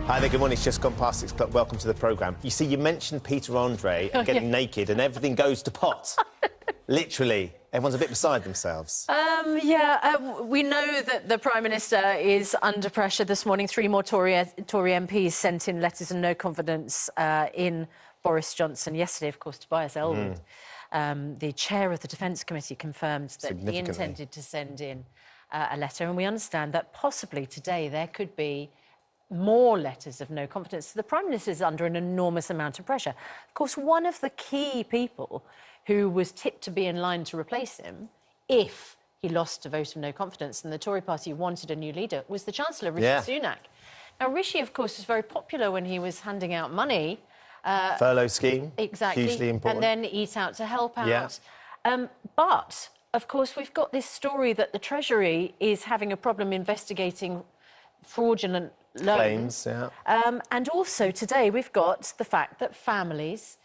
Hi there, good morning. It's just gone past 6 o'clock. Welcome to the programme. You see, you mentioned Peter Andre and getting naked and everything goes to pot. Literally, everyone's a bit beside themselves. We know that the Prime Minister is under pressure this morning. 3 more Tory MPs sent in letters of no confidence in Boris Johnson. Yesterday, of course, Tobias Ellwood, the chair of the Defence Committee, confirmed that he intended to send in a letter. And we understand that possibly today there could be more letters of no confidence. So the Prime Minister is under an enormous amount of pressure. Of course, one of the key people who was tipped to be in line to replace him if he lost a vote of no confidence and the Tory party wanted a new leader was the Chancellor, Rishi Sunak. Now, Rishi, of course, was very popular when he was handing out money. Furlough scheme. Exactly. Hugely important. And then Eat Out to help out. But, of course, we've got this story that the Treasury is having a problem investigating fraudulent loans. And also today we've got the fact that families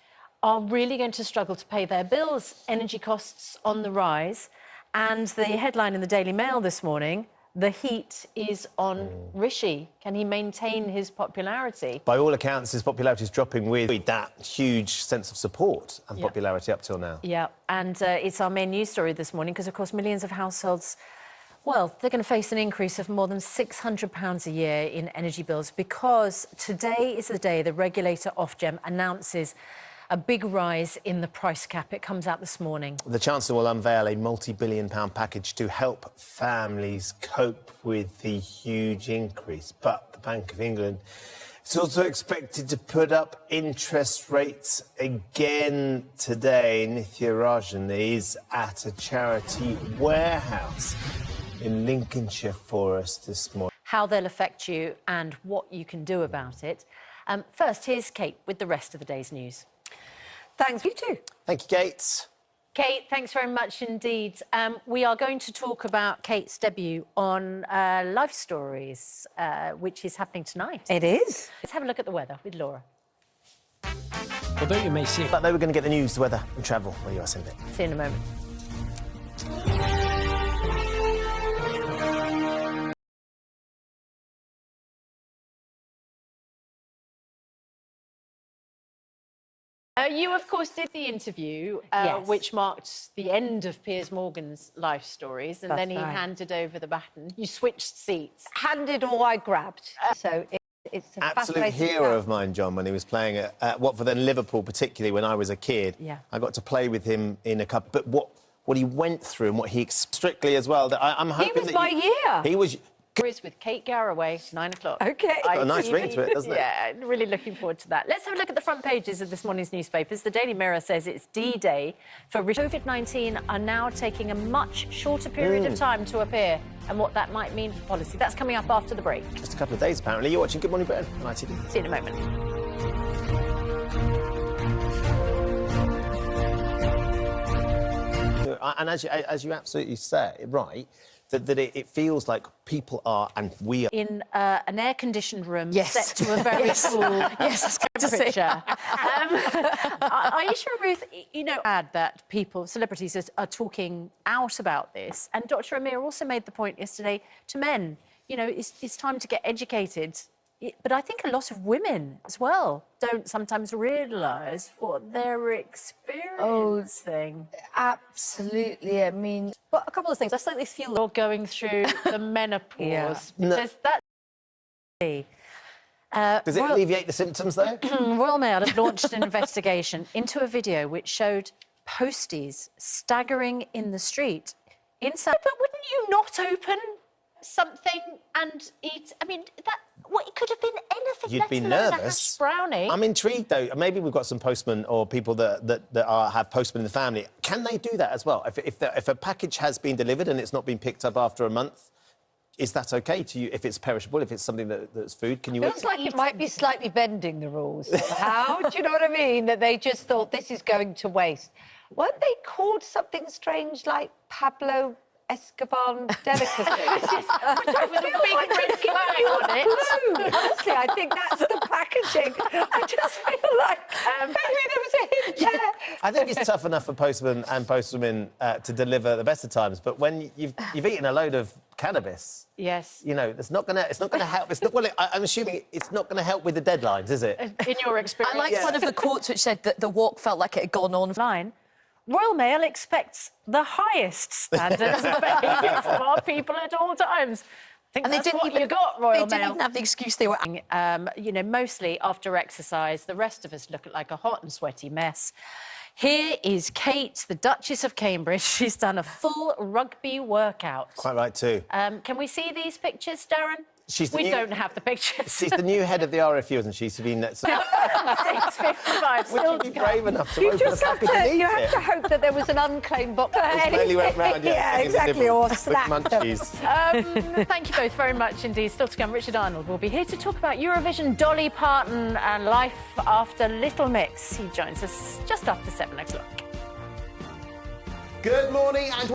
are really going to struggle to pay their bills. Energy costs on the rise. And the headline in the Daily Mail this morning, the heat is on Rishi. Can he maintain his popularity? By all accounts, his popularity is dropping with that huge sense of support and popularity up till now. Yeah, and it's our main news story this morning because, of course, millions of households, well, they're going to face an increase of more than £600 a year in energy bills because today is the day the regulator Ofgem announces a big rise in the price cap. It comes out this morning. The Chancellor will unveil a multi-billion-pound package to help families cope with the huge increase. But the Bank of England is also expected to put up interest rates again today. Nithya Rajan is at a charity warehouse in Lincolnshire for us this morning. How they'll affect you and what you can do about it. First, here's Kate with the rest of the day's news. Thanks, you too. Thank you, Kate. Kate, thanks very much indeed. We are going to talk about Kate's debut on Life Stories, which is happening tonight. It is. Let's have a look at the weather with Laura. Although you may see it. But they were going to get the news, the weather and travel. Where you are, Cindy. See you in a moment. You, of course, did the interview, which marked the end of Piers Morgan's Life Stories, and then he handed over the baton. You switched seats. Handed or I grabbed. So it's a absolute hero of mine, John, when he was playing at Watford and Liverpool, particularly when I was a kid. Yeah. I got to play with him in a cup. But what he went through and what he strictly as well. That I'm hoping he was my year. He was. With Kate Garraway, 9 o'clock. OK. Got a nice ring to it, doesn't it? Yeah, really looking forward to that. Let's have a look at the front pages of this morning's newspapers. The Daily Mirror says it's D-Day for COVID-19 are now taking a much shorter period of time to appear and what that might mean for policy. That's coming up after the break. Just a couple of days, apparently. You're watching Good Morning Britain on ITV. See you in a moment. And as you absolutely say, right, that it feels like people are, and we are... In an air-conditioned room set to a very cool temperature. Aisha and Ruth, you know, add that celebrities are talking out about this. And Dr. Amir also made the point yesterday to men, you know, it's time to get educated. But I think a lot of women as well don't sometimes realise what they're experiencing. Absolutely. I mean, but a couple of things. I slightly feel you're going through the menopause. Because that's... Does it alleviate the symptoms, though? Royal Mail have launched an investigation into a video which showed posties staggering in the street. But wouldn't you not open something and eat? I mean, it could have been anything. You'd be nervous. Brownie. I'm intrigued, though. Maybe we've got some postmen or people that have postmen in the family. Can they do that as well? If a package has been delivered and it's not been picked up after a month, is that OK to you? If it's perishable, if it's something that's food, can you... Feels like it might be slightly bending the rules. How? Do you know what I mean? That they just thought this is going to waste. Weren't they called something strange like Pablo Escobar delicacy? With a big red flag on it. Honestly, I think that's the packaging. I just feel like maybe there was a hint there. I think it's tough enough for postmen and postwomen to deliver the best of times, but when you've eaten a load of cannabis, Yes. you know, it's not gonna help. It's not. Well, I'm assuming it's not gonna help with the deadlines, is it? In your experience. I liked one of the quotes which said that the walk felt like it had gone on. Line. Royal Mail expects the highest standards of behaviour from our people at all times. I think that's what you got, Royal Mail. They didn't even have the excuse they were. You know, mostly after exercise, the rest of us look like a hot and sweaty mess. Here is Kate, the Duchess of Cambridge. She's done a full rugby workout. Quite right too. Can we see these pictures, Darren? We don't have the pictures. She's the new head of the RFU, isn't she, Sabine? 6:55. Would you be brave enough to open a package and eat You have it? to hope that there was an unclaimed box. Smelly went round, Yeah, getting exactly, nibbled or with snapped. munchies. Thank you both very much indeed. Still to come, Richard Arnold will be here to talk about Eurovision, Dolly Parton and life after Little Mix. He joins us just after 7 o'clock. Good morning and